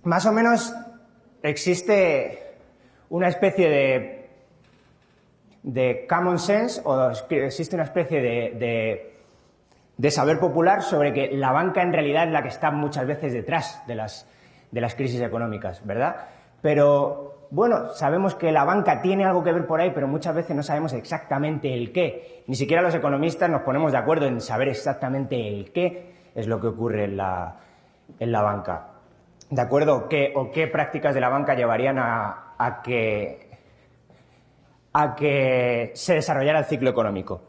más o menos existe una especie de common sense, o existe una especie de saber popular sobre que la banca en realidad es la que está muchas veces detrás de las crisis económicas, ¿verdad? Pero, bueno, sabemos que la banca tiene algo que ver por ahí, pero muchas veces no sabemos exactamente el qué. Ni siquiera los economistas nos ponemos de acuerdo en saber exactamente el qué es lo que ocurre en la banca. ¿De acuerdo? ¿Qué prácticas de la banca llevarían a que se desarrollara el ciclo económico?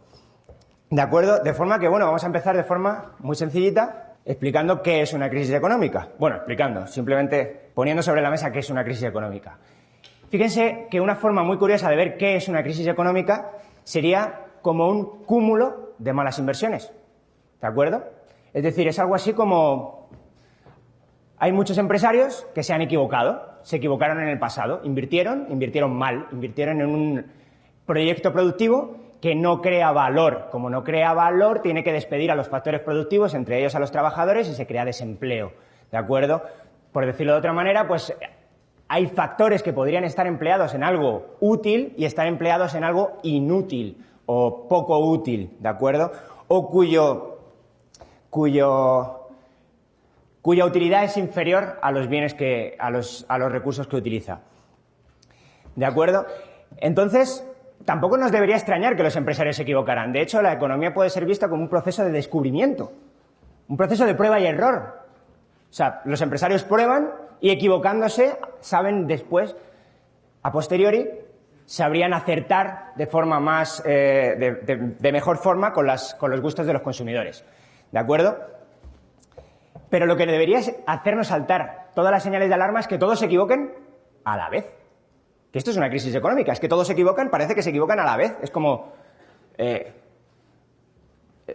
¿De acuerdo? De forma que, bueno, vamos a empezar de forma muy sencillita explicando qué es una crisis económica. Bueno, simplemente poniendo sobre la mesa qué es una crisis económica. Fíjense que una forma muy curiosa de ver qué es una crisis económica sería como un cúmulo de malas inversiones. ¿De acuerdo? Es decir, es algo así como: hay muchos empresarios que se han equivocado, se equivocaron en el pasado, invirtieron mal, invirtieron en un proyecto productivo que no crea valor. Como no crea valor, tiene que despedir a los factores productivos, entre ellos a los trabajadores, y se crea desempleo. ¿De acuerdo? Por decirlo de otra manera, pues hay factores que podrían estar empleados en algo útil y estar empleados en algo inútil o poco útil, ¿de acuerdo? O cuya utilidad es inferior a los bienes a los recursos que utiliza. ¿De acuerdo? Entonces, tampoco nos debería extrañar que los empresarios se equivocaran. De hecho, la economía puede ser vista como un proceso de descubrimiento, un proceso de prueba y error. O sea, los empresarios prueban y, equivocándose, saben después, a posteriori, sabrían acertar de forma más, de mejor forma con los gustos de los consumidores. ¿De acuerdo? Pero lo que debería hacernos saltar todas las señales de alarma es que todos se equivoquen a la vez. Que esto es una crisis económica, es que todos se equivocan, parece que se equivocan a la vez. Es como,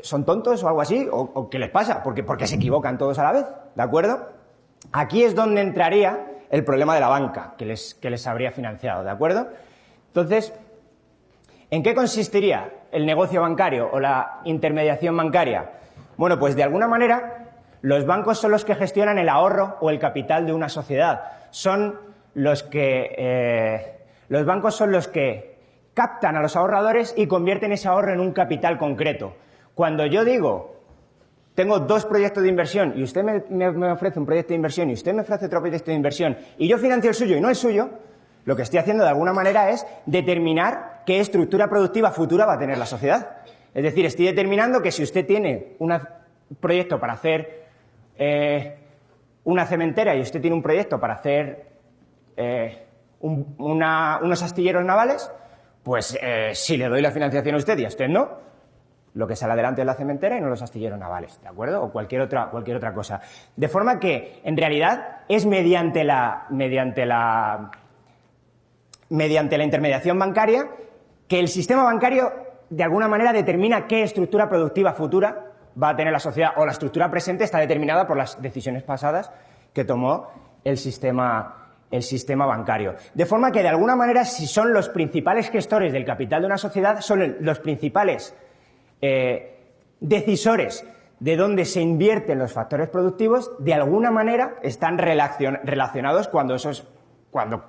¿son tontos o algo así? ¿O qué les pasa? ¿Por qué se equivocan todos a la vez? ¿De acuerdo? Aquí es donde entraría el problema de la banca que les habría financiado, ¿de acuerdo? Entonces, ¿en qué consistiría el negocio bancario o la intermediación bancaria? Bueno, pues de alguna manera los bancos son los que gestionan el ahorro o el capital de una sociedad. Los bancos son los que captan a los ahorradores y convierten ese ahorro en un capital concreto. Cuando yo digo, tengo dos proyectos de inversión y usted me ofrece un proyecto de inversión y usted me ofrece otro proyecto de inversión y yo financio el suyo y no el suyo, lo que estoy haciendo de alguna manera es determinar qué estructura productiva futura va a tener la sociedad. Es decir, estoy determinando que si usted tiene un proyecto para hacer una cementera y usted tiene un proyecto para hacer unos astilleros navales, pues si le doy la financiación a usted y a usted no, lo que sale adelante es la cementera y no los astilleros navales, ¿de acuerdo? O cualquier otra cosa. De forma que, en realidad, es mediante la intermediación bancaria que el sistema bancario, de alguna manera, determina qué estructura productiva futura va a tener la sociedad, o la estructura presente está determinada por las decisiones pasadas que tomó el sistema bancario. De forma que, de alguna manera, si son los principales gestores del capital de una sociedad, son los principales decisores de dónde se invierten los factores productivos, de alguna manera están relacionados cuando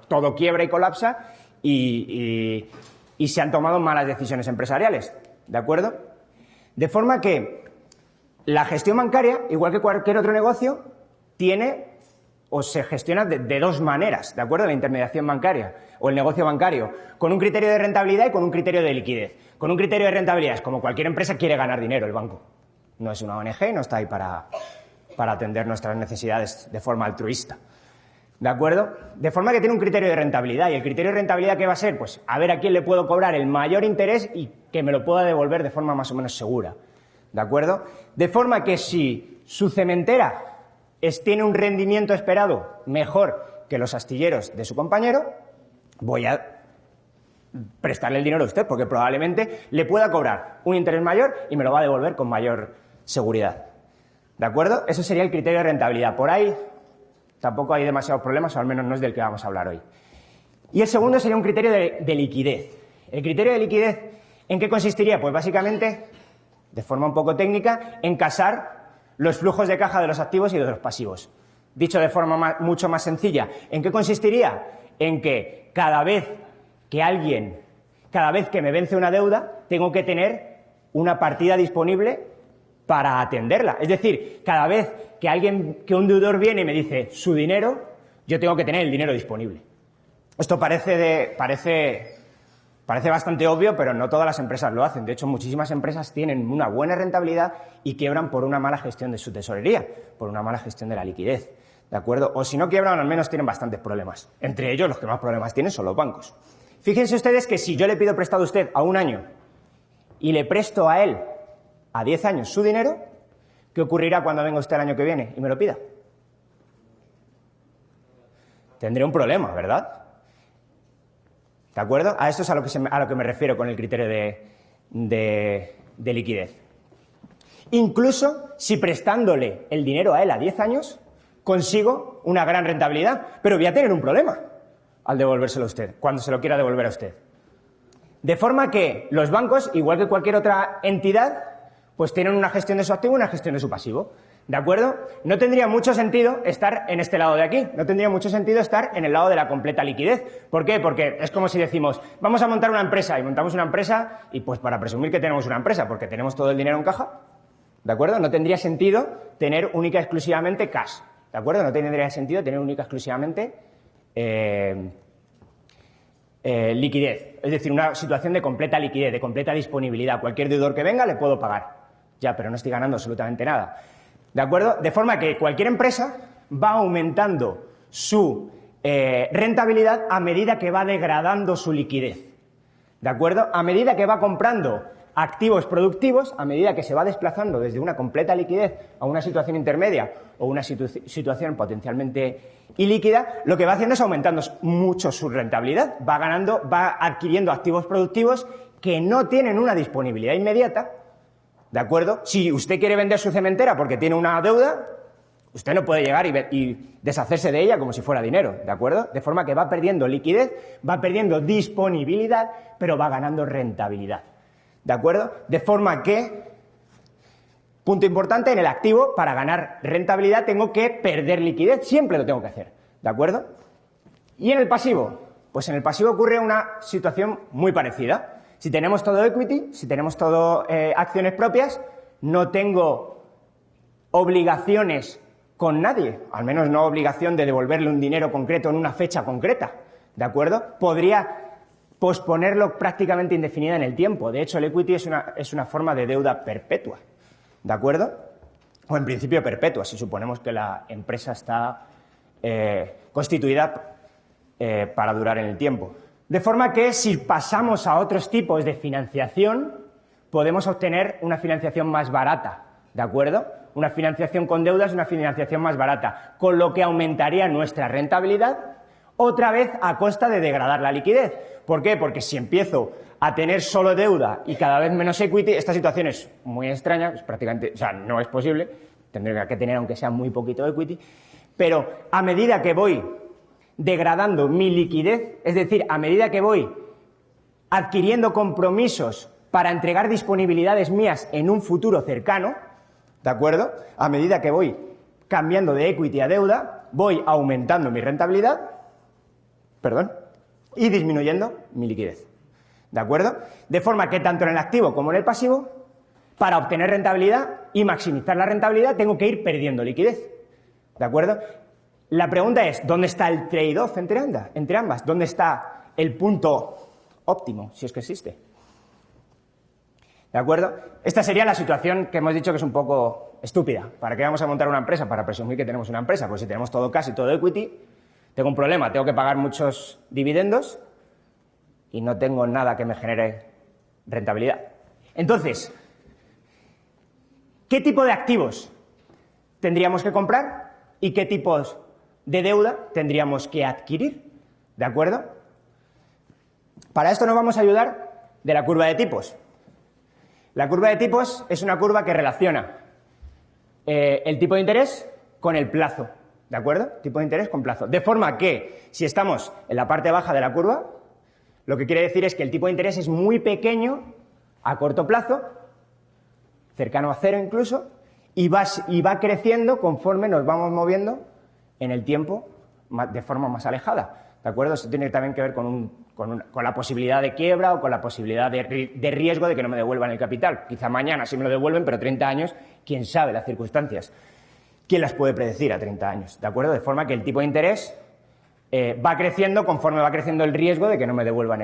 todo quiebra y colapsa y se han tomado malas decisiones empresariales. ¿De acuerdo? De forma que la gestión bancaria, igual que cualquier otro negocio, tiene o se gestiona de dos maneras, ¿de acuerdo? La intermediación bancaria o el negocio bancario, con un criterio de rentabilidad y con un criterio de liquidez. Con un criterio de rentabilidad es como cualquier empresa quiere ganar dinero, el banco. No es una ONG, no está ahí para atender nuestras necesidades de forma altruista. ¿De acuerdo? De forma que tiene un criterio de rentabilidad. ¿Y el criterio de rentabilidad qué va a ser? Pues a ver a quién le puedo cobrar el mayor interés y que me lo pueda devolver de forma más o menos segura. ¿De acuerdo? De forma que si su cementera tiene un rendimiento esperado mejor que los astilleros de su compañero, voy a prestarle el dinero a usted, porque probablemente le pueda cobrar un interés mayor y me lo va a devolver con mayor seguridad. ¿De acuerdo? Eso sería el criterio de rentabilidad. Por ahí tampoco hay demasiados problemas, o al menos no es del que vamos a hablar hoy. Y el segundo sería un criterio de liquidez. ¿El criterio de liquidez en qué consistiría? Pues básicamente, de forma un poco técnica, en casar los flujos de caja de los activos y de los pasivos. Dicho de forma mucho más sencilla, ¿en qué consistiría? En que cada vez que me vence una deuda, tengo que tener una partida disponible para atenderla. Es decir, cada vez que un deudor viene y me dice su dinero, yo tengo que tener el dinero disponible. Esto parece bastante obvio, pero no todas las empresas lo hacen. De hecho, muchísimas empresas tienen una buena rentabilidad y quiebran por una mala gestión de su tesorería, por una mala gestión de la liquidez, ¿de acuerdo? O si no quiebran, al menos tienen bastantes problemas. Entre ellos, los que más problemas tienen son los bancos. Fíjense ustedes que si yo le pido prestado a usted a 1 año y le presto a él a 10 años su dinero, ¿qué ocurrirá cuando venga usted el año que viene y me lo pida? Tendré un problema, ¿verdad? ¿De acuerdo? A esto es a lo que me refiero con el criterio de liquidez. Incluso si prestándole el dinero a él a 10 años, consigo una gran rentabilidad, pero voy a tener un problema al devolvérselo a usted, cuando se lo quiera devolver a usted. De forma que los bancos, igual que cualquier otra entidad, pues tienen una gestión de su activo y una gestión de su pasivo. ¿De acuerdo? No tendría mucho sentido estar en este lado de aquí, no tendría mucho sentido estar en el lado de la completa liquidez. ¿Por qué? Porque es como si decimos, vamos a montar una empresa y montamos una empresa y pues para presumir que tenemos una empresa, porque tenemos todo el dinero en caja, ¿de acuerdo? No tendría sentido tener única y exclusivamente cash, ¿de acuerdo? No tendría sentido tener única y exclusivamente liquidez, es decir, una situación de completa liquidez, de completa disponibilidad. Cualquier deudor que venga le puedo pagar, ya, pero no estoy ganando absolutamente nada. ¿De acuerdo? De forma que cualquier empresa va aumentando su rentabilidad a medida que va degradando su liquidez. ¿De acuerdo? A medida que va comprando activos productivos, a medida que se va desplazando desde una completa liquidez a una situación intermedia o una situación potencialmente ilíquida, lo que va haciendo es aumentando mucho su rentabilidad. Va adquiriendo activos productivos que no tienen una disponibilidad inmediata. ¿De acuerdo? Si usted quiere vender su cementera porque tiene una deuda, usted no puede llegar y deshacerse de ella como si fuera dinero, ¿de acuerdo? De forma que va perdiendo liquidez, va perdiendo disponibilidad, pero va ganando rentabilidad, ¿de acuerdo? De forma que, punto importante, en el activo, para ganar rentabilidad tengo que perder liquidez, siempre lo tengo que hacer, ¿de acuerdo? ¿Y en el pasivo? Pues en el pasivo ocurre una situación muy parecida. Si tenemos todo equity, si tenemos todo acciones propias, no tengo obligaciones con nadie, al menos no obligación de devolverle un dinero concreto en una fecha concreta, ¿de acuerdo? Podría posponerlo prácticamente indefinida en el tiempo. De hecho, el equity es una forma de deuda perpetua, ¿de acuerdo? O en principio perpetua, si suponemos que la empresa está constituida para durar en el tiempo. De forma que si pasamos a otros tipos de financiación, podemos obtener una financiación más barata, ¿de acuerdo? Una financiación con deuda es una financiación más barata, con lo que aumentaría nuestra rentabilidad, otra vez a costa de degradar la liquidez. ¿Por qué? Porque si empiezo a tener solo deuda y cada vez menos equity, esta situación es muy extraña, es prácticamente, o sea, no es posible, tendría que tener aunque sea muy poquito equity, pero a medida que voy degradando mi liquidez, es decir, a medida que voy adquiriendo compromisos para entregar disponibilidades mías en un futuro cercano, ¿de acuerdo? A medida que voy cambiando de equity a deuda, voy aumentando mi rentabilidad, y disminuyendo mi liquidez, ¿de acuerdo? De forma que tanto en el activo como en el pasivo, para obtener rentabilidad y maximizar la rentabilidad, tengo que ir perdiendo liquidez, ¿de acuerdo? La pregunta es, ¿dónde está el trade-off entre ambas? ¿Dónde está el punto óptimo, si es que existe? ¿De acuerdo? Esta sería la situación que hemos dicho que es un poco estúpida. ¿Para qué vamos a montar una empresa? Para presumir que tenemos una empresa. Pues si tenemos todo cash y todo equity, tengo un problema, tengo que pagar muchos dividendos y no tengo nada que me genere rentabilidad. Entonces, ¿qué tipo de activos tendríamos que comprar y qué tipos de deuda tendríamos que adquirir? ¿De acuerdo? Para esto nos vamos a ayudar de la curva de tipos. La curva de tipos es una curva que relaciona el tipo de interés con el plazo, ¿de acuerdo? Tipo de interés con plazo. De forma que, si estamos en la parte baja de la curva, lo que quiere decir es que el tipo de interés es muy pequeño a corto plazo, cercano a cero incluso, y va creciendo conforme nos vamos moviendo en el tiempo de forma más alejada. ¿De acuerdo? Esto tiene también que ver con la posibilidad de quiebra o con la posibilidad de riesgo de que no me devuelvan el capital. Quizá mañana sí me lo devuelven, pero 30 años, quién sabe las circunstancias. ¿Quién las puede predecir a 30 años? ¿De acuerdo? De forma que el tipo de interés va creciendo conforme va creciendo el riesgo de que no me devuelvan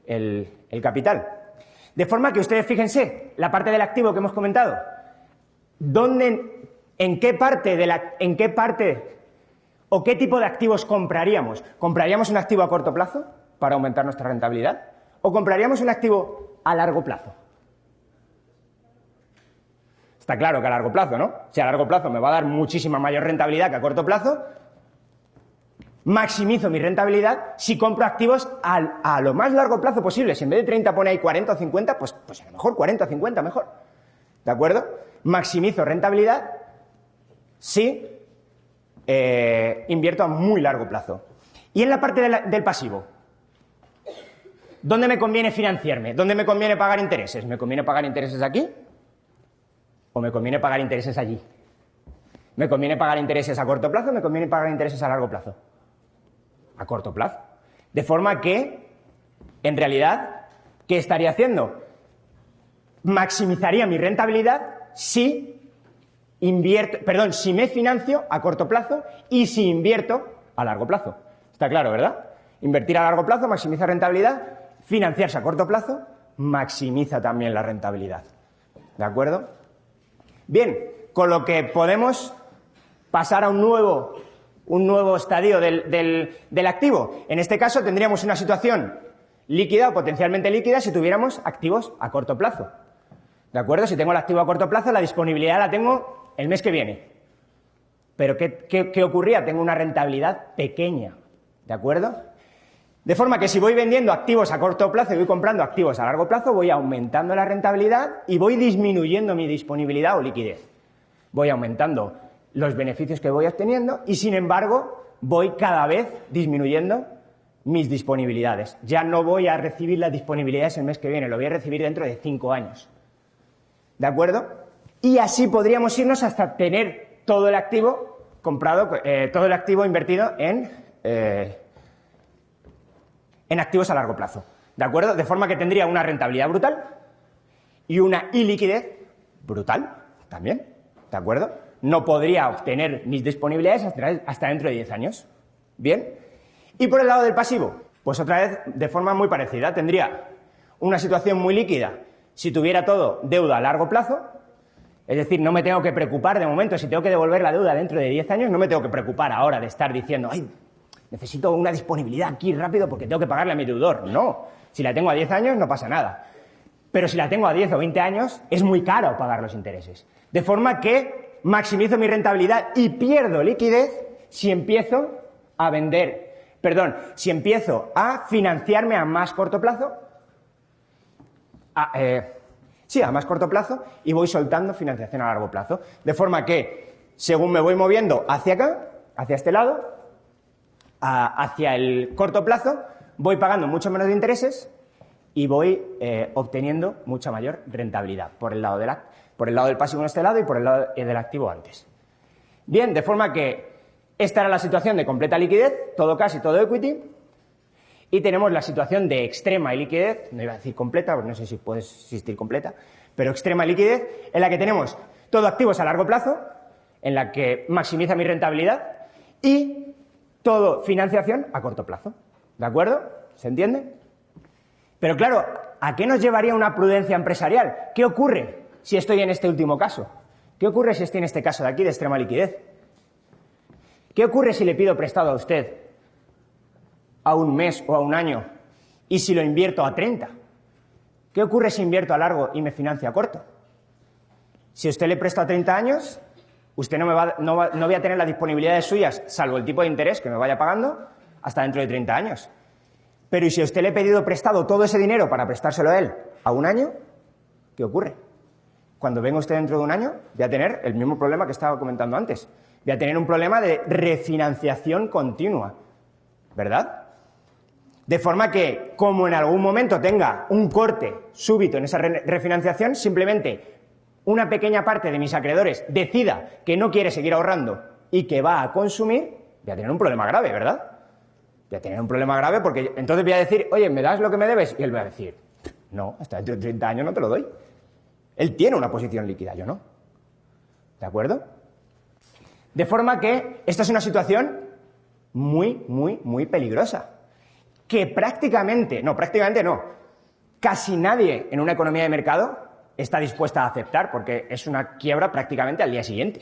el capital. De forma que ustedes fíjense, la parte del activo que hemos comentado, ¿en qué parte o qué tipo de activos compraríamos? ¿Compraríamos un activo a corto plazo para aumentar nuestra rentabilidad? ¿O compraríamos un activo a largo plazo? Está claro que a largo plazo, ¿no? Si a largo plazo me va a dar muchísima mayor rentabilidad que a corto plazo, maximizo mi rentabilidad si compro activos a lo más largo plazo posible. Si en vez de 30 pone ahí 40 o 50, pues a lo mejor 40 o 50 mejor. ¿De acuerdo? Maximizo rentabilidad si invierto a muy largo plazo. Y en la parte del pasivo, ¿dónde me conviene financiarme? ¿Dónde me conviene pagar intereses? ¿Me conviene pagar intereses aquí? ¿O me conviene pagar intereses allí? ¿Me conviene pagar intereses a corto plazo o me conviene pagar intereses a largo plazo? A corto plazo. De forma que, en realidad, ¿qué estaría haciendo? Maximizaría mi rentabilidad si me financio a corto plazo y si invierto a largo plazo. Está claro, ¿verdad? Invertir a largo plazo maximiza rentabilidad, financiarse a corto plazo maximiza también la rentabilidad. ¿De acuerdo? Bien, con lo que podemos pasar a un nuevo estadio del activo. En este caso tendríamos una situación líquida o potencialmente líquida si tuviéramos activos a corto plazo. ¿De acuerdo? Si tengo el activo a corto plazo, la disponibilidad la tengo el mes que viene. Pero ¿qué ocurría? Tengo una rentabilidad pequeña. ¿De acuerdo? De forma que si voy vendiendo activos a corto plazo y voy comprando activos a largo plazo, voy aumentando la rentabilidad y voy disminuyendo mi disponibilidad o liquidez. Voy aumentando los beneficios que voy obteniendo y, sin embargo, voy cada vez disminuyendo mis disponibilidades. Ya no voy a recibir las disponibilidades el mes que viene, lo voy a recibir dentro de 5 años. ¿De acuerdo? Y así podríamos irnos hasta tener todo el activo comprado, todo el activo invertido en activos a largo plazo. ¿De acuerdo? De forma que tendría una rentabilidad brutal y una iliquidez brutal también. ¿De acuerdo? No podría obtener mis disponibilidades hasta dentro de 10 años. ¿Bien? Y por el lado del pasivo, pues otra vez de forma muy parecida. Tendría una situación muy líquida si tuviera todo deuda a largo plazo. Es decir, no me tengo que preocupar de momento, si tengo que devolver la deuda dentro de 10 años, no me tengo que preocupar ahora de estar diciendo, ay, necesito una disponibilidad aquí rápido porque tengo que pagarle a mi deudor. No, si la tengo a 10 años no pasa nada. Pero si la tengo a 10 o 20 años, es muy caro pagar los intereses. De forma que maximizo mi rentabilidad y pierdo liquidez si empiezo a financiarme a más corto plazo, a más corto plazo, y voy soltando financiación a largo plazo. De forma que, según me voy moviendo hacia acá, hacia este lado, hacia el corto plazo, voy pagando mucho menos de intereses y voy obteniendo mucha mayor rentabilidad por el lado del pasivo en este lado y por el lado del activo antes. Bien, de forma que esta era la situación de completa liquidez, todo cash y todo equity, y tenemos la situación de extrema liquidez, no iba a decir completa, porque no sé si puede existir completa, pero extrema liquidez, en la que tenemos todo activos a largo plazo, en la que maximiza mi rentabilidad, y todo financiación a corto plazo. ¿De acuerdo? ¿Se entiende? Pero claro, ¿a qué nos llevaría una prudencia empresarial? ¿Qué ocurre si estoy en este último caso? ¿Qué ocurre si estoy en este caso de aquí de extrema liquidez? ¿Qué ocurre si le pido prestado a usted a un mes o a un año y si lo invierto a 30? ¿Qué ocurre si invierto a largo y me financio a corto? Si usted le presta a 30 años, usted no voy a tener las disponibilidades suyas, salvo el tipo de interés que me vaya pagando, hasta dentro de 30 años. Pero ¿y si a usted le he pedido prestado todo ese dinero para prestárselo a él a un año? ¿Qué ocurre? Cuando venga usted dentro de un año, voy a tener el mismo problema que estaba comentando antes. Voy a tener un problema de refinanciación continua, ¿verdad? De forma que, como en algún momento tenga un corte súbito en esa refinanciación, simplemente una pequeña parte de mis acreedores decida que no quiere seguir ahorrando y que va a consumir, voy a tener un problema grave, ¿verdad? Voy a tener un problema grave porque entonces voy a decir, oye, ¿me das lo que me debes? Y él va a decir, no, hasta dentro de 30 años no te lo doy. Él tiene una posición líquida, yo no. ¿De acuerdo? De forma que esta es una situación muy, muy, muy peligrosa. Que prácticamente no, casi nadie en una economía de mercado está dispuesta a aceptar, porque es una quiebra prácticamente al día siguiente.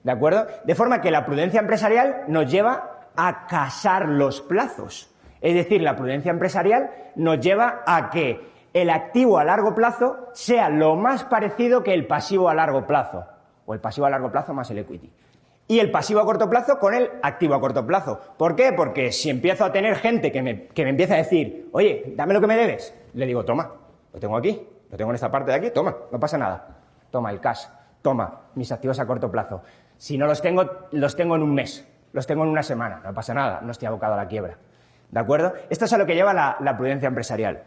¿De acuerdo? De forma que la prudencia empresarial nos lleva a casar los plazos. Es decir, la prudencia empresarial nos lleva a que el activo a largo plazo sea lo más parecido que el pasivo a largo plazo, o el pasivo a largo plazo más el equity. Y el pasivo a corto plazo con el activo a corto plazo. ¿Por qué? Porque si empiezo a tener gente que me empieza a decir, oye, dame lo que me debes, le digo, toma, lo tengo aquí, lo tengo en esta parte de aquí, toma, no pasa nada. Toma el cash, toma mis activos a corto plazo. Si no los tengo en un mes, los tengo en una semana, no pasa nada, no estoy abocado a la quiebra. ¿De acuerdo? Esto es a lo que lleva la prudencia empresarial.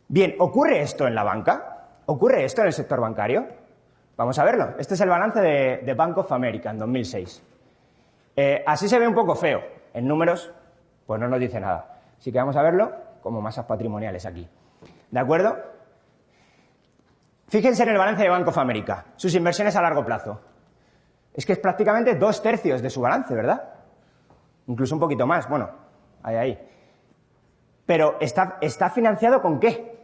Bien, ¿ocurre esto en la banca? ¿Ocurre esto en el sector bancario? Vamos a verlo. Este es el balance de Bank of America en 2006. Así se ve un poco feo. En números, pues no nos dice nada. Así que vamos a verlo como masas patrimoniales aquí. ¿De acuerdo? Fíjense en el balance de Bank of America. Sus inversiones a largo plazo. Es que es prácticamente 2/3 de su balance, ¿verdad? Incluso un poquito más. Bueno, ahí. Pero ¿está financiado con qué?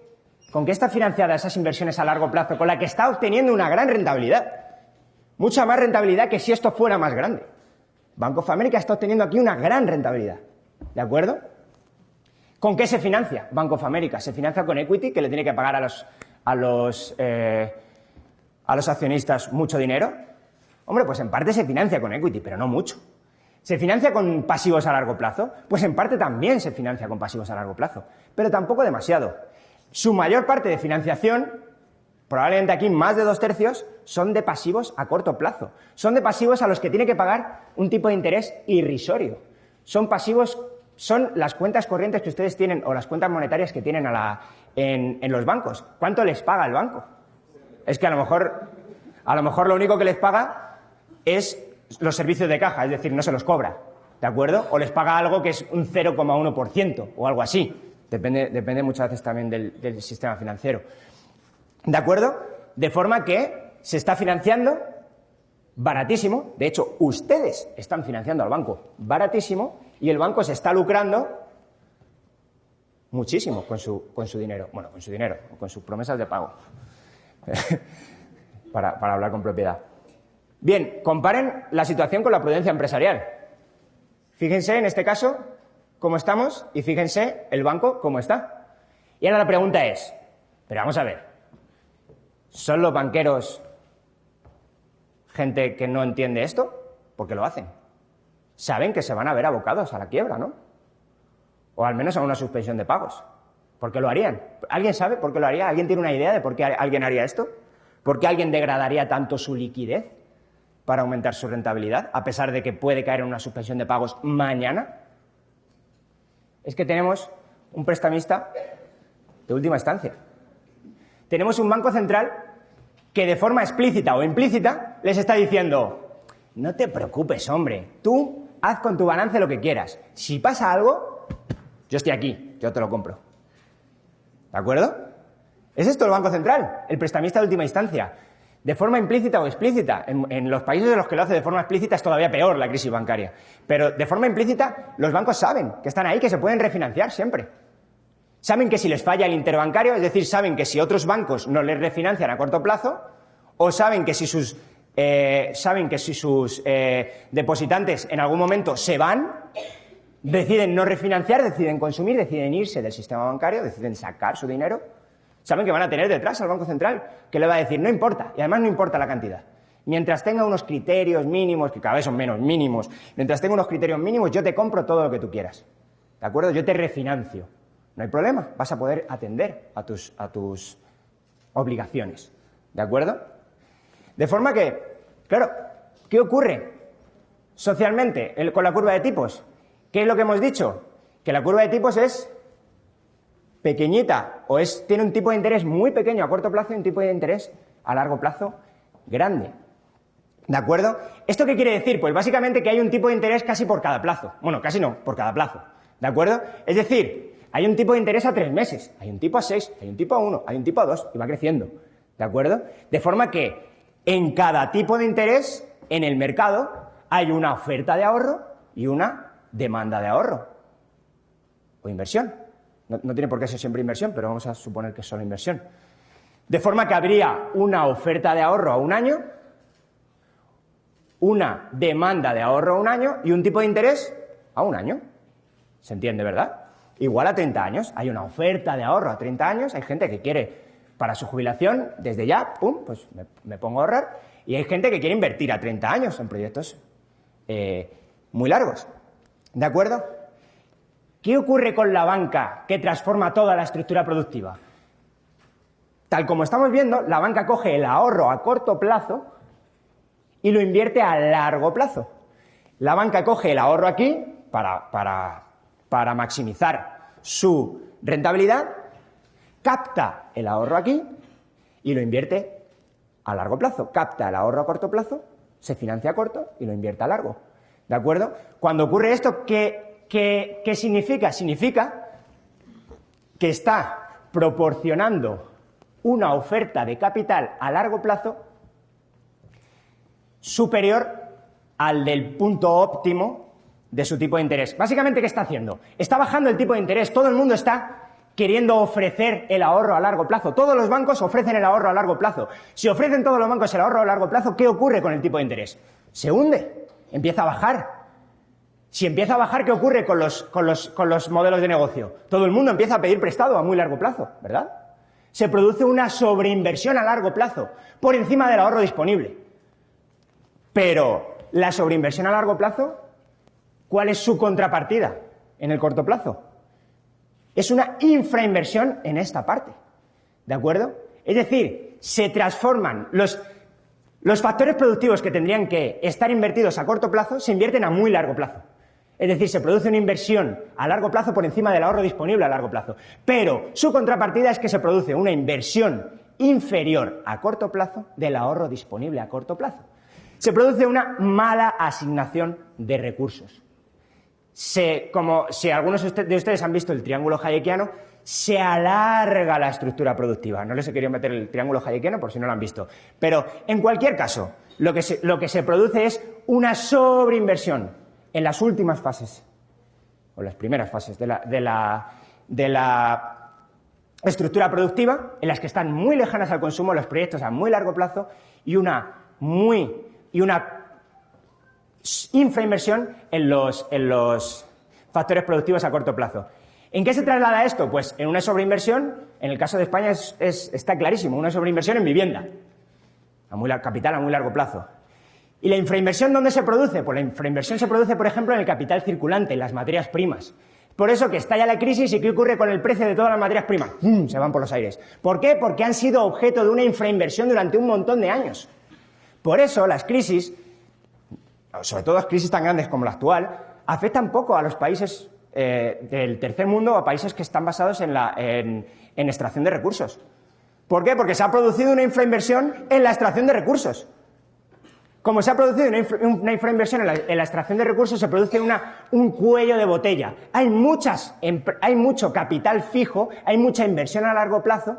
¿Con qué está financiada esas inversiones a largo plazo? Con la que está obteniendo una gran rentabilidad. Mucha más rentabilidad que si esto fuera más grande. Bank of America está obteniendo aquí una gran rentabilidad. ¿De acuerdo? ¿Con qué se financia Bank of America? Se financia con equity, que le tiene que pagar a los accionistas mucho dinero. Hombre, pues en parte se financia con equity, pero no mucho. ¿Se financia con pasivos a largo plazo? Pues en parte también se financia con pasivos a largo plazo, pero tampoco demasiado. Su mayor parte de financiación, probablemente aquí más de 2/3, son de pasivos a corto plazo. Son de pasivos a los que tiene que pagar un tipo de interés irrisorio. Son pasivos, son las cuentas corrientes que ustedes tienen o las cuentas monetarias que tienen en los bancos. ¿Cuánto les paga el banco? Es que a lo mejor lo único que les paga es los servicios de caja, es decir, no se los cobra, ¿de acuerdo? O les paga algo que es un 0,1% o algo así. Depende muchas veces también del sistema financiero. ¿De acuerdo? De forma que se está financiando baratísimo. De hecho, ustedes están financiando al banco baratísimo y el banco se está lucrando muchísimo con su dinero. Bueno, con su dinero, con sus promesas de pago. para hablar con propiedad. Bien, comparen la situación con la prudencia empresarial. Fíjense en este caso cómo estamos y fíjense el banco cómo está. Y ahora la pregunta es, pero vamos a ver, ¿son los banqueros gente que no entiende esto? ¿Por qué lo hacen? Saben que se van a ver abocados a la quiebra, ¿no? O al menos a una suspensión de pagos. ¿Por qué lo harían? ¿Alguien sabe por qué lo haría? ¿Alguien tiene una idea de por qué alguien haría esto? ¿Por qué alguien degradaría tanto su liquidez para aumentar su rentabilidad, a pesar de que puede caer en una suspensión de pagos mañana? Es que tenemos un prestamista de última instancia. Tenemos un banco central que de forma explícita o implícita les está diciendo, no te preocupes, hombre, tú haz con tu balance lo que quieras. Si pasa algo, yo estoy aquí, yo te lo compro. ¿De acuerdo? ¿Es esto el Banco Central? El prestamista de última instancia. De forma implícita o explícita. En los países en los que lo hace de forma explícita es todavía peor la crisis bancaria. Pero de forma implícita los bancos saben que están ahí, que se pueden refinanciar siempre. Saben que si les falla el interbancario, es decir, saben que si otros bancos no les refinancian a corto plazo, o saben que si sus depositantes en algún momento se van, deciden no refinanciar, deciden consumir, deciden irse del sistema bancario, deciden sacar su dinero, saben que van a tener detrás al Banco Central, que le va a decir, no importa, y además no importa la cantidad. Mientras tenga unos criterios mínimos, que cada vez son menos mínimos, mientras tenga unos criterios mínimos, yo te compro todo lo que tú quieras. ¿De acuerdo? Yo te refinancio. No hay problema, vas a poder atender a tus obligaciones. ¿De acuerdo? De forma que, claro, ¿qué ocurre socialmente con la curva de tipos? ¿Qué es lo que hemos dicho? Que la curva de tipos es pequeñita o tiene un tipo de interés muy pequeño a corto plazo y un tipo de interés a largo plazo grande. ¿De acuerdo? ¿Esto qué quiere decir? Pues básicamente que hay un tipo de interés casi por cada plazo. Bueno, casi no, por cada plazo. ¿De acuerdo? Es decir, hay un tipo de interés a 3 meses, hay un tipo a 6, hay un tipo a 1, hay un tipo a 2 y va creciendo. ¿De acuerdo? De forma que en cada tipo de interés en el mercado hay una oferta de ahorro y una demanda de ahorro o inversión. No tiene por qué ser siempre inversión, pero vamos a suponer que es solo inversión. De forma que habría una oferta de ahorro a un año, una demanda de ahorro a un año y un tipo de interés a un año. ¿Se entiende, verdad? Igual a 30 años. Hay una oferta de ahorro a 30 años, hay gente que quiere para su jubilación, desde ya, pum, pues me pongo a ahorrar, y hay gente que quiere invertir a 30 años en proyectos muy largos. ¿De acuerdo? ¿Qué ocurre con la banca que transforma toda la estructura productiva? Tal como estamos viendo, la banca coge el ahorro a corto plazo y lo invierte a largo plazo. La banca coge el ahorro aquí para maximizar su rentabilidad, capta el ahorro aquí y lo invierte a largo plazo. Capta el ahorro a corto plazo, se financia a corto y lo invierte a largo. ¿De acuerdo? Cuando ocurre esto, ¿qué significa? Significa que está proporcionando una oferta de capital a largo plazo superior al del punto óptimo de su tipo de interés. Básicamente, ¿qué está haciendo? Está bajando el tipo de interés. Todo el mundo está queriendo ofrecer el ahorro a largo plazo. Todos los bancos ofrecen el ahorro a largo plazo. Si ofrecen todos los bancos el ahorro a largo plazo, ¿qué ocurre con el tipo de interés? Se hunde, empieza a bajar. Si empieza a bajar, ¿qué ocurre con los modelos de negocio? Todo el mundo empieza a pedir prestado a muy largo plazo, ¿verdad? Se produce una sobreinversión a largo plazo, por encima del ahorro disponible. Pero la sobreinversión a largo plazo, ¿cuál es su contrapartida en el corto plazo? Es una infrainversión en esta parte, ¿de acuerdo? Es decir, se transforman los factores productivos que tendrían que estar invertidos a corto plazo, se invierten a muy largo plazo. Es decir, se produce una inversión a largo plazo por encima del ahorro disponible a largo plazo. Pero su contrapartida es que se produce una inversión inferior a corto plazo del ahorro disponible a corto plazo. Se produce una mala asignación de recursos. Como si algunos de ustedes han visto el triángulo hayekiano, se alarga la estructura productiva. No les he querido meter el triángulo hayekiano por si no lo han visto. Pero, en cualquier caso, lo que se produce es una sobreinversión en las últimas fases, o las primeras fases de la estructura productiva, en las que están muy lejanas al consumo, los proyectos a muy largo plazo, y una infrainversión en los factores productivos a corto plazo. ¿En qué se traslada esto? Pues en una sobreinversión, en el caso de España está clarísimo, una sobreinversión en vivienda, capital a muy largo plazo. ¿Y la infrainversión dónde se produce? Pues la infrainversión se produce, por ejemplo, en el capital circulante, en las materias primas. Por eso que estalla la crisis y ¿qué ocurre con el precio de todas las materias primas? ¡Pum! Se van por los aires. ¿Por qué? Porque han sido objeto de una infrainversión durante un montón de años. Por eso las crisis, sobre todo las crisis tan grandes como la actual, afectan poco a los países del tercer mundo o a países que están basados en extracción de recursos. ¿Por qué? Porque se ha producido una infrainversión en la extracción de recursos. Como se ha producido una infrainversión en la extracción de recursos, se produce un cuello de botella. Hay mucho capital fijo, hay mucha inversión a largo plazo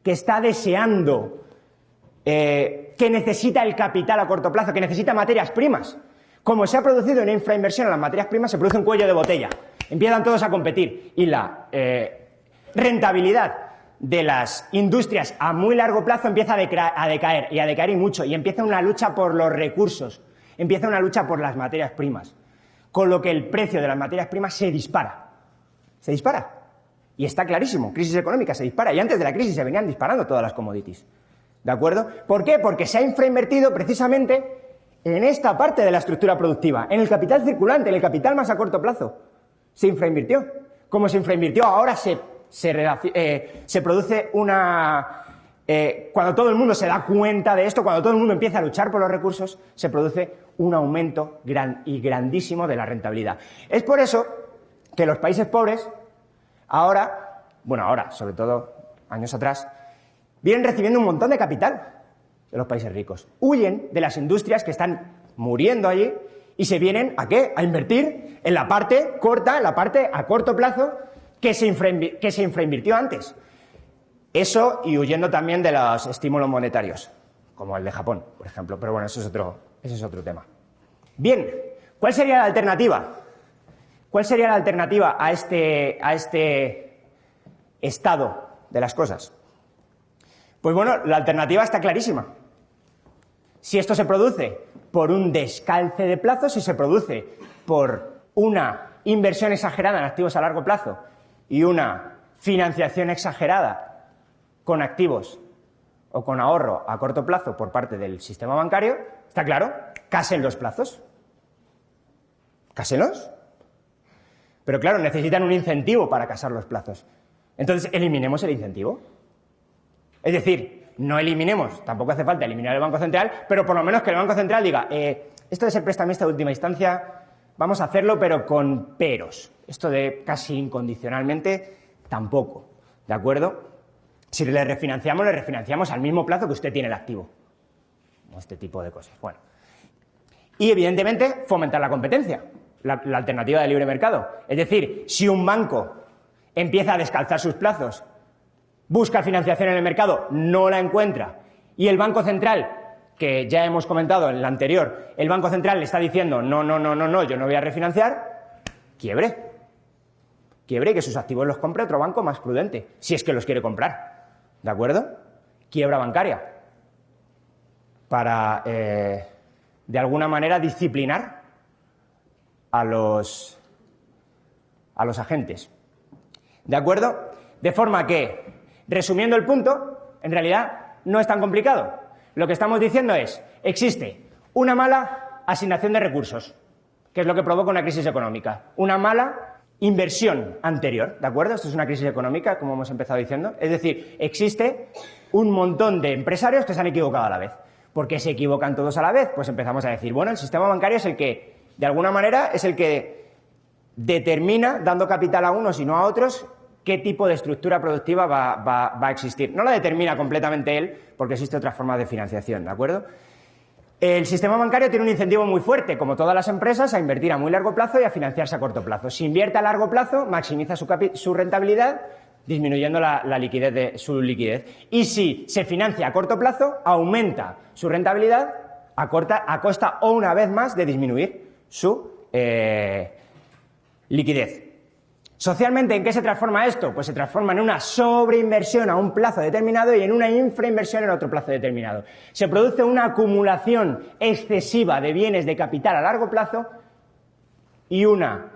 que está deseando, que necesita el capital a corto plazo, que necesita materias primas. Como se ha producido una infrainversión en las materias primas, se produce un cuello de botella. Empiezan todos a competir y la rentabilidad de las industrias a muy largo plazo empieza a decaer y mucho, y empieza una lucha por los recursos, empieza una lucha por las materias primas, con lo que el precio de las materias primas se dispara, y está clarísimo, crisis económica se dispara, y antes de la crisis se venían disparando todas las commodities, ¿de acuerdo? ¿Por qué? Porque se ha infrainvertido precisamente en esta parte de la estructura productiva, en el capital circulante, en el capital más a corto plazo, se infrainvirtió. Como se infrainvirtió, ahora se produce cuando todo el mundo se da cuenta de esto, cuando todo el mundo empieza a luchar por los recursos, se produce un aumento grandísimo de la rentabilidad. Es por eso que los países pobres ahora, sobre todo años atrás, vienen recibiendo un montón de capital. de los países ricos. Huyen de las industrias que están muriendo allí y se vienen ¿a qué? A invertir en la parte corta, en la parte a corto plazo que se infrainvirtió antes. Eso, y huyendo también de los estímulos monetarios, como el de Japón, por ejemplo. Pero bueno, ese es otro tema. Bien, ¿cuál sería la alternativa? ¿Cuál sería la alternativa a este estado de las cosas? Pues bueno, la alternativa está clarísima. Si esto se produce por un descalce de plazos, si se produce por una inversión exagerada en activos a largo plazo y una financiación exagerada con activos o con ahorro a corto plazo por parte del sistema bancario, está claro, casen los plazos. Cásenlos. Pero claro, necesitan un incentivo para casar los plazos. Entonces, eliminemos el incentivo. Es decir, no eliminemos, tampoco hace falta eliminar el Banco Central, pero por lo menos que el Banco Central diga, esto de ser prestamista de última instancia, vamos a hacerlo, pero con peros. Esto de casi incondicionalmente, tampoco. ¿De acuerdo? Si le refinanciamos al mismo plazo que usted tiene el activo. Este tipo de cosas. Bueno. Y, evidentemente, fomentar la competencia, la alternativa del libre mercado. Es decir, si un banco empieza a descalzar sus plazos, busca financiación en el mercado, no la encuentra, y el Banco Central, que ya hemos comentado en la anterior, el Banco Central le está diciendo no, yo no voy a refinanciar, quiebre, y que sus activos los compre otro banco más prudente, si es que los quiere comprar, ¿de acuerdo? Quiebra bancaria, para, de alguna manera, disciplinar a los agentes, ¿de acuerdo? De forma que, resumiendo el punto, en realidad no es tan complicado. Lo que estamos diciendo es, existe una mala asignación de recursos, que es lo que provoca una crisis económica, una mala inversión anterior, ¿de acuerdo? Esto es una crisis económica, como hemos empezado diciendo. Es decir, existe un montón de empresarios que se han equivocado a la vez. ¿Por qué se equivocan todos a la vez? Pues empezamos a decir, bueno, el sistema bancario es el que, de alguna manera, es el que determina, dando capital a unos y no a otros, qué tipo de estructura productiva va a existir. No la determina completamente él, porque existe otras formas de financiación, ¿de acuerdo? El sistema bancario tiene un incentivo muy fuerte, como todas las empresas, a invertir a muy largo plazo y a financiarse a corto plazo. Si invierte a largo plazo, maximiza su rentabilidad, disminuyendo su liquidez. Y si se financia a corto plazo, aumenta su rentabilidad a costa o una vez más de disminuir su liquidez. Socialmente, ¿en qué se transforma esto? Pues se transforma en una sobreinversión a un plazo determinado y en una infrainversión en otro plazo determinado. Se produce una acumulación excesiva de bienes de capital a largo plazo y una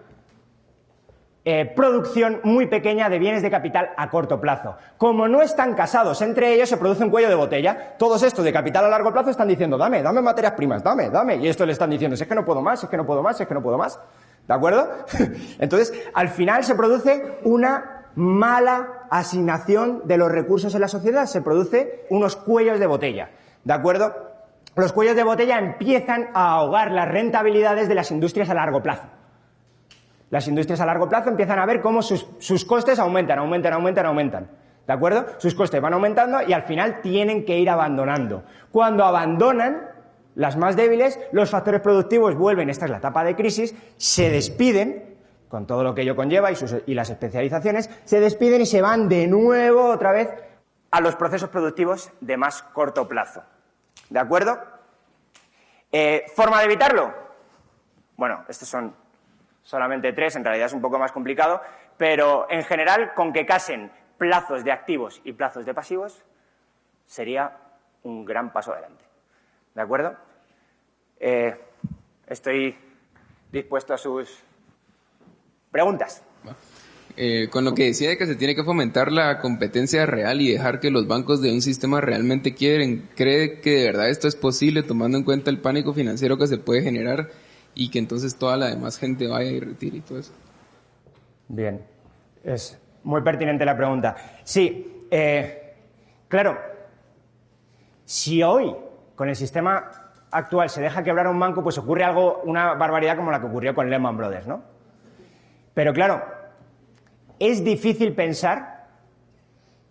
producción muy pequeña de bienes de capital a corto plazo. Como no están casados entre ellos, se produce un cuello de botella. Todos estos de capital a largo plazo están diciendo, dame materias primas, dame. Y estos le están diciendo, es que no puedo más, es que no puedo más, es que no puedo más. ¿De acuerdo? Entonces, al final se produce una mala asignación de los recursos en la sociedad, se produce unos cuellos de botella, ¿de acuerdo? Los cuellos de botella empiezan a ahogar las rentabilidades de las industrias a largo plazo. Las industrias a largo plazo empiezan a ver cómo sus costes aumentan, ¿de acuerdo? Sus costes van aumentando y al final tienen que ir abandonando. Cuando abandonan, las más débiles, los factores productivos vuelven, esta es la etapa de crisis, se despiden, con todo lo que ello conlleva y las especializaciones, se despiden y se van de nuevo otra vez a los procesos productivos de más corto plazo. ¿De acuerdo? ¿Forma de evitarlo? Bueno, estos son solamente 3, en realidad es un poco más complicado, pero en general, con que casen plazos de activos y plazos de pasivos, sería un gran paso adelante. ¿De acuerdo? Estoy dispuesto a sus preguntas. Con lo que decía de que se tiene que fomentar la competencia real y dejar que los bancos de un sistema realmente quiebren, ¿cree que de verdad esto es posible tomando en cuenta el pánico financiero que se puede generar y que entonces toda la demás gente vaya y retire y todo eso? Bien, es muy pertinente la pregunta. Sí, claro, si hoy con el sistema actual se deja quebrar un banco, pues ocurre una barbaridad como la que ocurrió con Lehman Brothers, ¿no? Pero claro, es difícil pensar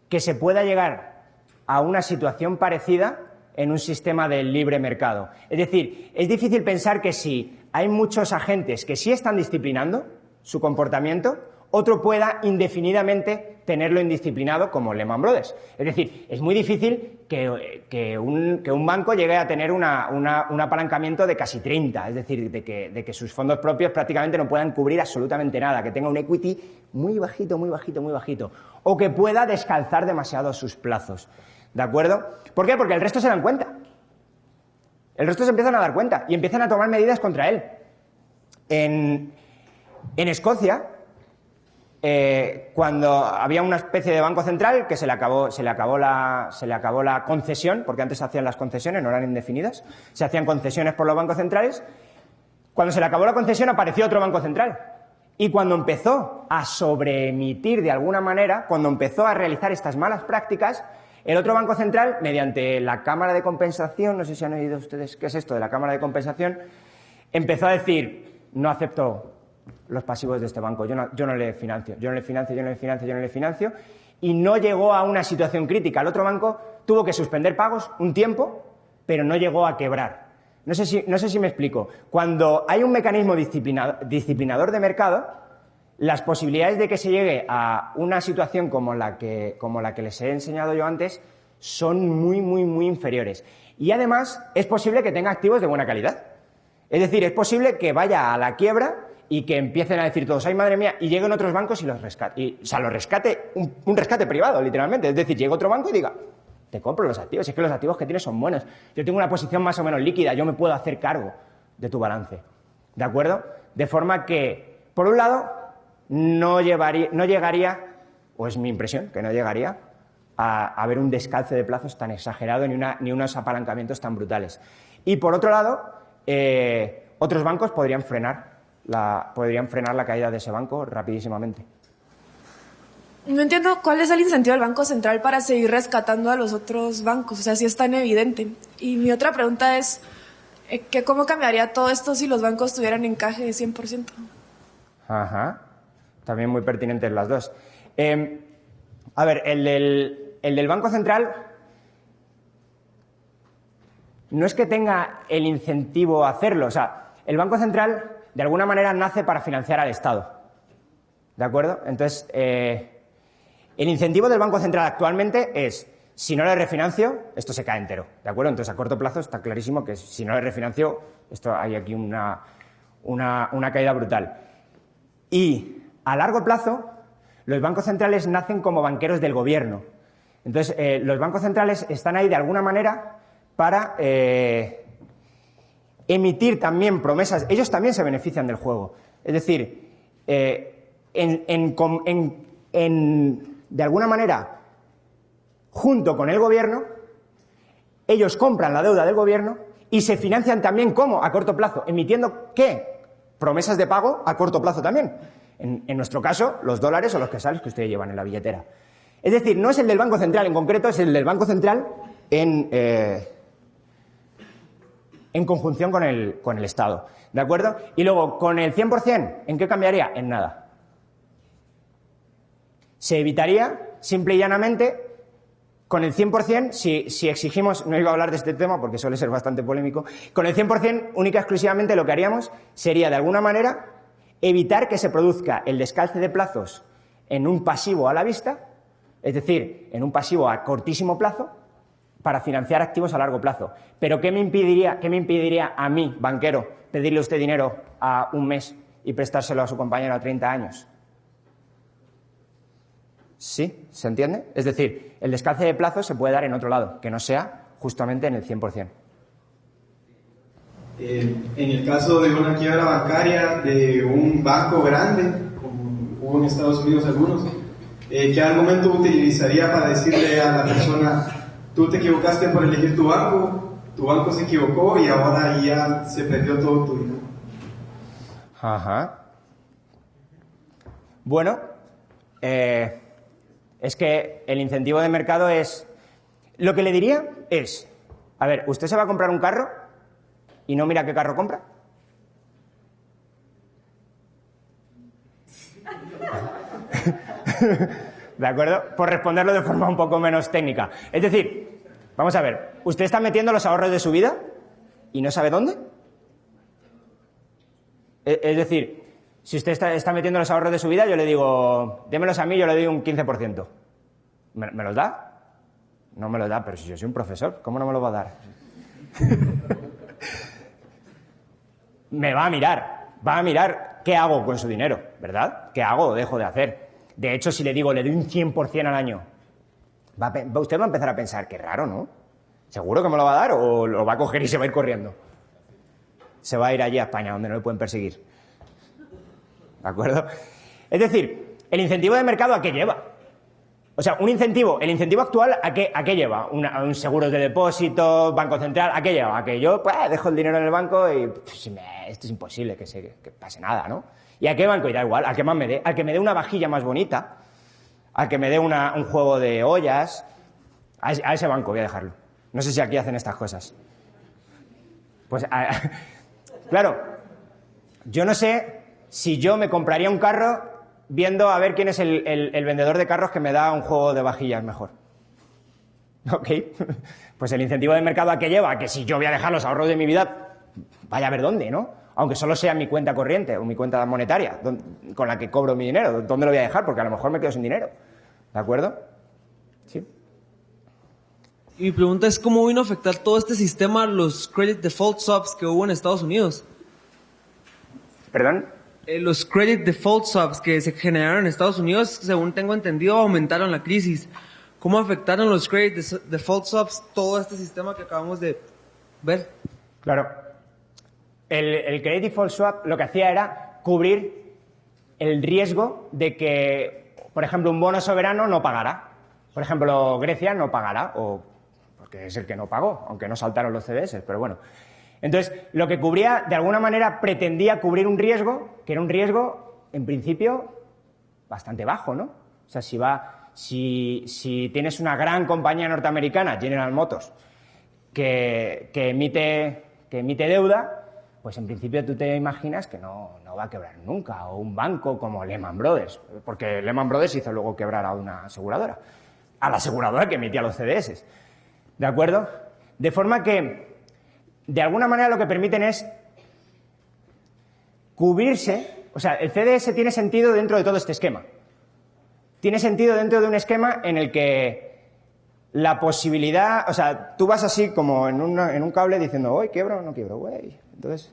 que se pueda llegar a una situación parecida en un sistema del libre mercado. Es decir, es difícil pensar que si hay muchos agentes que sí están disciplinando su comportamiento, otro pueda indefinidamente tenerlo indisciplinado como Lehman Brothers. Es decir, es muy difícil que un banco llegue a tener un apalancamiento de casi 30, es decir, de que sus fondos propios prácticamente no puedan cubrir absolutamente nada, que tenga un equity muy bajito, muy bajito, muy bajito, o que pueda descalzar demasiado sus plazos. ¿De acuerdo? ¿Por qué? Porque el resto se dan cuenta. El resto se empiezan a dar cuenta y empiezan a tomar medidas contra él. En Escocia, cuando había una especie de banco central que se le acabó la concesión, porque antes se hacían las concesiones, no eran indefinidas, se hacían concesiones por los bancos centrales. Cuando se le acabó la concesión apareció otro banco central. Y cuando empezó a sobreemitir de alguna manera, cuando empezó a realizar estas malas prácticas, el otro banco central, mediante la Cámara de Compensación, no sé si han oído ustedes qué es esto de la Cámara de Compensación, empezó a decir: no acepto los pasivos de este banco, yo no le financio, y no llegó a una situación crítica. El otro banco tuvo que suspender pagos un tiempo, pero no llegó a quebrar. No sé si me explico. Cuando hay un mecanismo disciplinador de mercado, las posibilidades de que se llegue a una situación como la que les he enseñado yo antes son muy, muy, muy inferiores. Y además es posible que tenga activos de buena calidad. Es decir, es posible que vaya a la quiebra y que empiecen a decir todos: ¡ay, madre mía!, y lleguen otros bancos y los rescate. O sea, los rescate, un rescate privado, literalmente. Es decir, llega otro banco y diga: te compro los activos, es que los activos que tienes son buenos. Yo tengo una posición más o menos líquida, yo me puedo hacer cargo de tu balance. ¿De acuerdo? De forma que, por un lado, no llegaría, o es mi impresión, que no llegaría a haber un descalce de plazos tan exagerado ni unos apalancamientos tan brutales. Y por otro lado, otros bancos podrían frenar la caída de ese banco rapidísimamente. No entiendo cuál es el incentivo del Banco Central para seguir rescatando a los otros bancos, o sea, si es tan evidente. Y mi otra pregunta es, ¿cómo cambiaría todo esto si los bancos tuvieran encaje de 100%? Ajá, también muy pertinentes las dos. A ver, el del Banco Central no es que tenga el incentivo a hacerlo, o sea, el Banco Central de alguna manera nace para financiar al Estado, ¿de acuerdo? Entonces, el incentivo del Banco Central actualmente es: si no le refinancio, esto se cae entero, ¿de acuerdo? Entonces, a corto plazo está clarísimo que si no le refinancio, hay aquí una caída brutal. Y a largo plazo, los bancos centrales nacen como banqueros del gobierno. Entonces, los bancos centrales están ahí de alguna manera para emitir también promesas. Ellos también se benefician del juego. Es decir, de alguna manera, junto con el gobierno, ellos compran la deuda del gobierno y se financian también, ¿cómo? A corto plazo, emitiendo, ¿qué? Promesas de pago a corto plazo también. En nuestro caso, los dólares o los quetzales que ustedes llevan en la billetera. Es decir, no es el del Banco Central en concreto, es el del Banco Central en conjunción con el Estado. ¿De acuerdo? Y luego, con el 100%, ¿en qué cambiaría? En nada. Se evitaría, simple y llanamente, con el 100%, si exigimos, no iba a hablar de este tema porque suele ser bastante polémico, con el 100%, única y exclusivamente lo que haríamos sería, de alguna manera, evitar que se produzca el descalce de plazos en un pasivo a la vista, es decir, en un pasivo a cortísimo plazo, para financiar activos a largo plazo. Pero ¿qué me impediría a mí, banquero, pedirle a usted dinero a un mes y prestárselo a su compañero a 30 años? ¿Sí? ¿Se entiende? Es decir, el descalce de plazos se puede dar en otro lado, que no sea justamente en el 100%. En el caso de una quiebra bancaria de un banco grande, como hubo en Estados Unidos algunos, ¿qué argumento utilizaría para decirle a la persona: tú te equivocaste por elegir tu banco se equivocó y ahora ya se perdió todo tu dinero? Ajá. Bueno, es que el incentivo de mercado es... Lo que le diría es: a ver, ¿usted se va a comprar un carro y no mira qué carro compra? ¿De acuerdo? Por responderlo de forma un poco menos técnica. Es decir, Vamos a ver, ¿usted está metiendo los ahorros de su vida y no sabe dónde? Es decir, si usted está metiendo los ahorros de su vida, yo le digo, démelos a mí, yo le doy un 15%. ¿Me los da? No me los da, pero si yo soy un profesor, ¿cómo no me los va a dar? Me va a mirar qué hago con su dinero, ¿verdad? ¿Qué hago o dejo de hacer? De hecho, si le digo, le doy un 100% al año, usted va a empezar a pensar, qué raro, ¿no? ¿Seguro que me lo va a dar o lo va a coger y se va a ir corriendo? Se va a ir allí a España, donde no le pueden perseguir. ¿De acuerdo? Es decir, ¿el incentivo de mercado a qué lleva? O sea, el incentivo actual ¿a qué lleva? Un seguro de depósito, Banco Central, ¿a qué lleva? A que yo dejo el dinero en el banco y esto es imposible que pase nada, ¿no? ¿Y a qué banco? Y da igual, al que más me dé. Al que me dé una vajilla más bonita, al que me dé un juego de ollas, a ese banco voy a dejarlo. No sé si aquí hacen estas cosas. Pues, claro, yo no sé si yo me compraría un carro viendo a ver quién es el vendedor de carros que me da un juego de vajillas mejor. ¿Ok? Pues el incentivo de mercado ¿a qué lleva? A que si yo voy a dejar los ahorros de mi vida, vaya a ver dónde, ¿no? Aunque solo sea mi cuenta corriente o mi cuenta monetaria, con la que cobro mi dinero. ¿Dónde lo voy a dejar? Porque a lo mejor me quedo sin dinero. ¿De acuerdo? Sí. Y mi pregunta es, ¿cómo vino a afectar todo este sistema los credit default swaps que hubo en Estados Unidos? ¿Perdón? Los credit default swaps que se generaron en Estados Unidos, según tengo entendido, aumentaron la crisis. ¿Cómo afectaron los credit default swaps todo este sistema que acabamos de ver? Claro. El credit default swap lo que hacía era cubrir el riesgo de que, por ejemplo, un bono soberano no pagara. Por ejemplo, Grecia no pagará, porque es el que no pagó, aunque no saltaron los CDS, pero bueno. Entonces, lo que cubría, de alguna manera, pretendía cubrir un riesgo, que era un riesgo, en principio, bastante bajo, ¿no? O sea, si tienes una gran compañía norteamericana, General Motors, que emite deuda, pues en principio tú te imaginas que no va a quebrar nunca, o un banco como Lehman Brothers, porque Lehman Brothers hizo luego quebrar a una aseguradora, a la aseguradora que emitía los CDS, ¿de acuerdo? De forma que, de alguna manera, lo que permiten es cubrirse, o sea, el CDS tiene sentido dentro de todo este esquema. Tiene sentido dentro de un esquema en el que la posibilidad, o sea, tú vas así como en un cable diciendo, ¿hoy quiebro o no quiebro, güey? Entonces,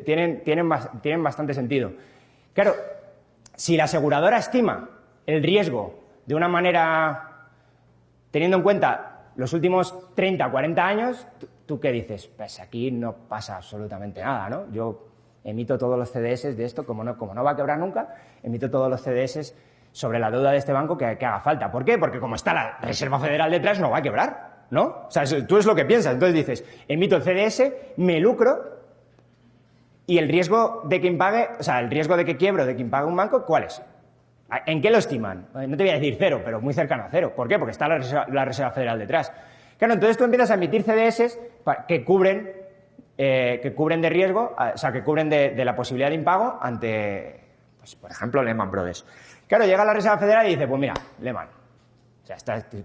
tienen bastante sentido. Claro, si la aseguradora estima el riesgo de una manera, teniendo en cuenta los últimos 30 o 40 años, ¿tú qué dices? Pues aquí no pasa absolutamente nada, ¿no? Yo emito todos los CDS de esto, como no va a quebrar nunca, emito todos los CDS sobre la deuda de este banco que haga falta. ¿Por qué? Porque como está la Reserva Federal detrás, no va a quebrar, ¿no? O sea, tú es lo que piensas. Entonces dices, emito el CDS, me lucro, y el riesgo de que impague, o sea, el riesgo de que quiebro, de que impague un banco, ¿cuál es? ¿En qué lo estiman? No te voy a decir cero, pero muy cercano a cero. ¿Por qué? Porque está la Reserva Federal detrás. Claro, entonces tú empiezas a emitir CDS que cubren de riesgo, o sea, que cubren de la posibilidad de impago ante, pues, por ejemplo, Lehman Brothers. Claro, llega la Reserva Federal y dice, pues mira, Lehman, o sea,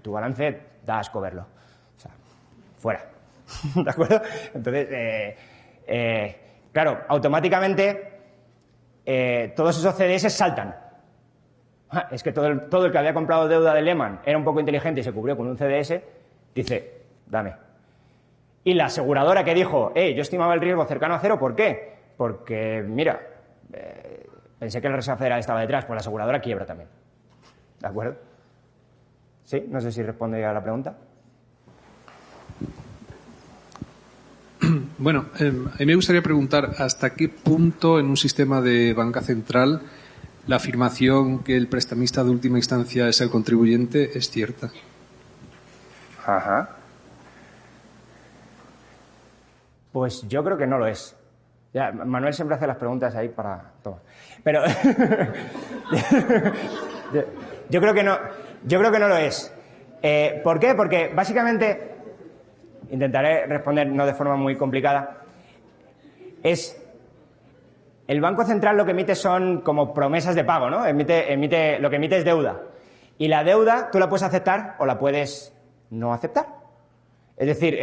tu balance da asco verlo. O sea, fuera. ¿De acuerdo? Entonces, claro, automáticamente todos esos CDS saltan. Es que todo el que había comprado deuda de Lehman era un poco inteligente y se cubrió con un CDS, dice, dame. Y la aseguradora que dijo, yo estimaba el riesgo cercano a cero, ¿por qué? Porque, mira, pensé que la Reserva Federal estaba detrás, pues la aseguradora quiebra también. ¿De acuerdo? ¿Sí? No sé si responde a la pregunta. Bueno, a mí me gustaría preguntar hasta qué punto en un sistema de banca central la afirmación que el prestamista de última instancia es el contribuyente es cierta. Ajá. Pues yo creo que no lo es. Ya, Manuel siempre hace las preguntas ahí para... Toma. Pero yo creo que no lo es. ¿Por qué? Porque básicamente, intentaré responder no de forma muy complicada, el Banco Central lo que emite son como promesas de pago, ¿no? Lo que emite es deuda. Y la deuda tú la puedes aceptar o la puedes no aceptar. Es decir,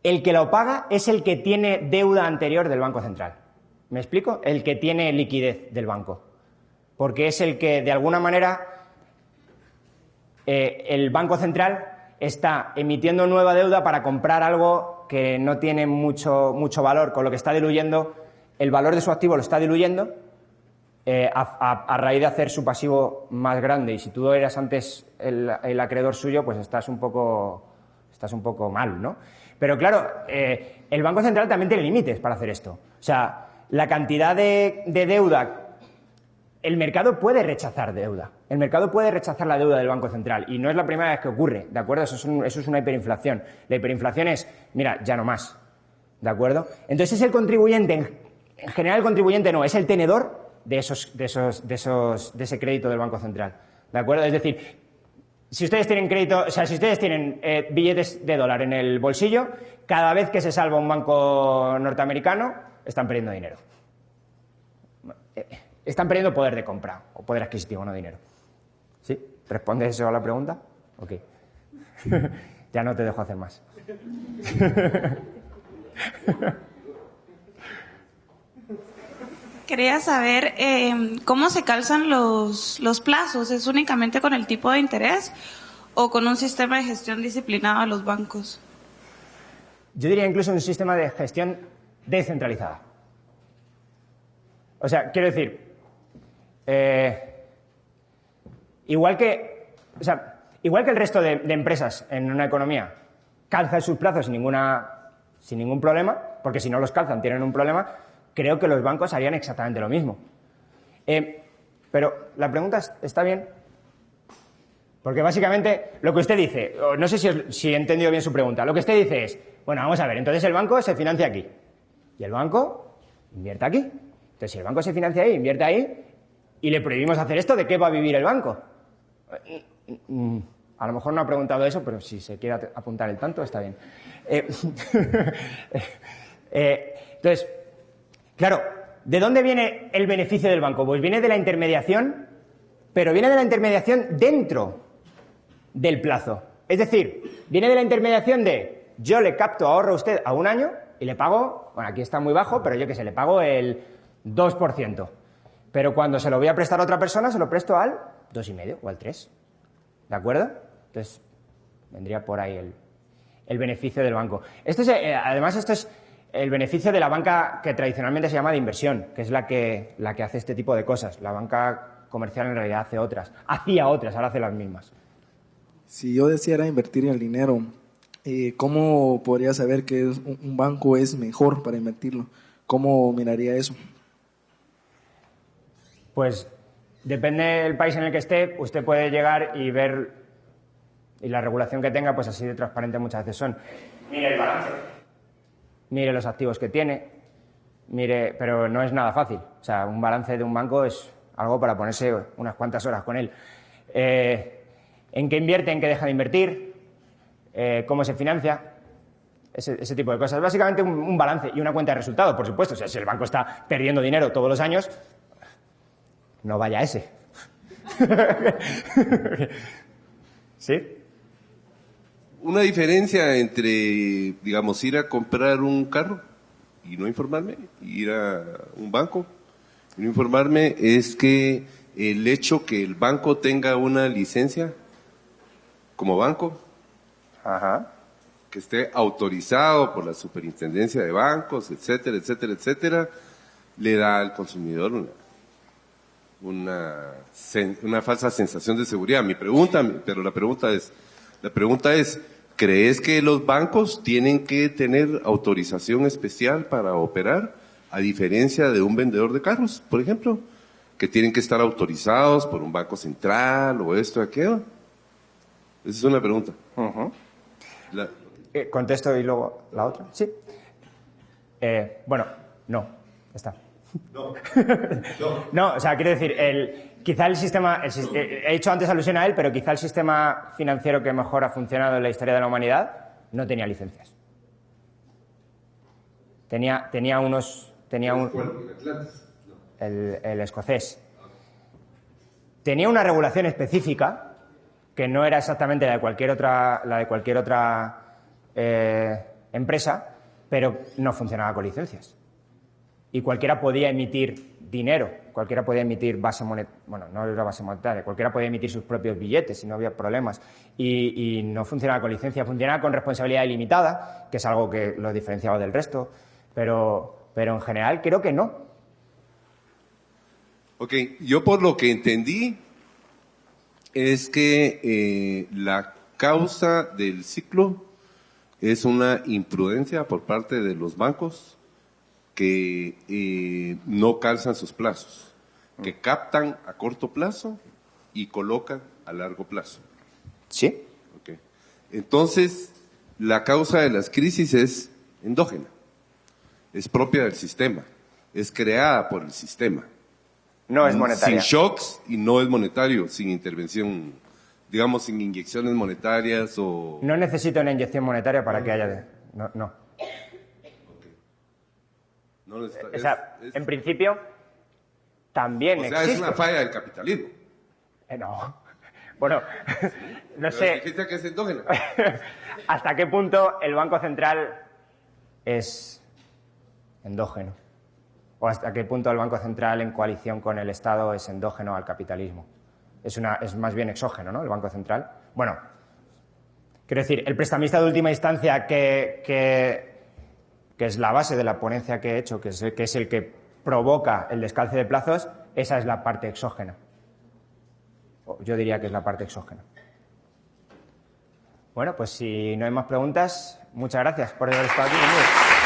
el que lo paga es el que tiene deuda anterior del Banco Central. ¿Me explico? El que tiene liquidez del banco. Porque es el que, de alguna manera, el Banco Central está emitiendo nueva deuda para comprar algo que no tiene mucho valor, con lo que está diluyendo, el valor de su activo lo está diluyendo a raíz de hacer su pasivo más grande. Y si tú eras antes el acreedor suyo, pues estás un poco mal, ¿no? Pero claro, el Banco Central también tiene límites para hacer esto. O sea, la cantidad de deuda, el mercado puede rechazar deuda. El mercado puede rechazar la deuda del Banco Central y no es la primera vez que ocurre, ¿de acuerdo? Eso es una hiperinflación. La hiperinflación es, mira, ya no más, ¿de acuerdo? Entonces es el contribuyente, en general el contribuyente no, es el tenedor de ese crédito del Banco Central, ¿de acuerdo? Es decir, si ustedes tienen crédito, o sea, si ustedes tienen billetes de dólar en el bolsillo, cada vez que se salva un banco norteamericano, están perdiendo dinero. Están perdiendo poder de compra, o poder adquisitivo, no dinero. ¿Sí? ¿Responde eso a la pregunta? Ok. Ya no te dejo hacer más. Quería saber cómo se calzan los plazos. ¿Es únicamente con el tipo de interés o con un sistema de gestión disciplinado a los bancos? Yo diría incluso un sistema de gestión descentralizada. O sea, quiero decir, igual que el resto de empresas en una economía calzan sus plazos sin ningún problema, porque si no los calzan tienen un problema, creo que los bancos harían exactamente lo mismo. Pero la pregunta está bien, porque básicamente lo que usted dice, no sé si he entendido bien su pregunta, lo que usted dice es, bueno, vamos a ver, entonces el banco se financia aquí y el banco invierte aquí. Entonces, si el banco se financia ahí, invierte ahí, y le prohibimos hacer esto, ¿de qué va a vivir el banco? A lo mejor no ha preguntado eso, pero si se quiere apuntar el tanto, está bien. Entonces, claro, ¿de dónde viene el beneficio del banco? Pues viene de la intermediación, pero viene de la intermediación dentro del plazo. Es decir, viene de la intermediación de yo le capto ahorro a usted a un año y le pago, bueno, aquí está muy bajo, pero yo qué sé, le pago el 2%. Pero cuando se lo voy a prestar a otra persona, se lo presto al 2,5 o al 3%. ¿De acuerdo? Entonces, vendría por ahí el beneficio del banco. Además, esto es el beneficio de la banca que tradicionalmente se llama de inversión, que es la que hace este tipo de cosas. La banca comercial en realidad hacía otras, ahora hace las mismas. Si yo deseara invertir el dinero, ¿cómo podría saber que un banco es mejor para invertirlo? ¿Cómo miraría eso? Pues depende del país en el que esté, usted puede llegar y ver, y la regulación que tenga, pues así de transparente muchas veces son. Mire el balance, mire los activos que tiene, pero no es nada fácil. O sea, un balance de un banco es algo para ponerse unas cuantas horas con él. ¿En qué invierte, en qué deja de invertir? ¿Cómo se financia? Ese tipo de cosas. Básicamente un balance y una cuenta de resultados, por supuesto. O sea, si el banco está perdiendo dinero todos los años, no vaya a ese. ¿Sí? Una diferencia entre, digamos, ir a comprar un carro y no informarme, ir a un banco y no informarme, es que el hecho que el banco tenga una licencia como banco, Ajá. que esté autorizado por la superintendencia de bancos, etcétera, etcétera, etcétera, le da al consumidor una falsa sensación de seguridad. La pregunta es, ¿crees que los bancos tienen que tener autorización especial para operar, a diferencia de un vendedor de carros, por ejemplo, que tienen que estar autorizados por un banco central o esto, aquello? Esa es una pregunta. Uh-huh. ¿Contesto y luego la otra? Sí. Bueno, no. Está. No, o sea, quiero decir, quizá el sistema, he hecho antes alusión a él, pero quizá el sistema financiero que mejor ha funcionado en la historia de la humanidad no tenía licencias. El escocés. Tenía una regulación específica que no era exactamente la de cualquier otra empresa, pero no funcionaba con licencias. Y cualquiera podía emitir dinero, cualquiera podía emitir base monetaria, bueno, no era base monetaria, cualquiera podía emitir sus propios billetes y no había problemas. Y no funcionaba con licencia, funcionaba con responsabilidad ilimitada, que es algo que lo diferenciaba del resto, pero en general creo que no. Ok, yo por lo que entendí es que la causa del ciclo es una imprudencia por parte de los bancos que no calzan sus plazos, que captan a corto plazo y colocan a largo plazo. ¿Sí? Okay. Entonces, la causa de las crisis es endógena, es propia del sistema, es creada por el sistema. No es monetaria. Sin shocks y no es monetario, sin intervención, digamos, sin inyecciones monetarias o... No necesito una inyección monetaria para que haya... No. No necesita- O sea, en principio, también o sea, existe. es una falla del capitalismo. No. Bueno, no Pero sé dijiste que es endógena. hasta qué punto el Banco Central es endógeno. O hasta qué punto el Banco Central en coalición con el Estado es endógeno al capitalismo. Es más bien exógeno, ¿no? El Banco Central. Bueno, quiero decir, el prestamista de última instancia que es la base de la ponencia que he hecho, que es el que provoca el descalce de plazos, esa es la parte exógena. Yo diría que es la parte exógena. Bueno, pues si no hay más preguntas, muchas gracias por haber estado aquí conmigo.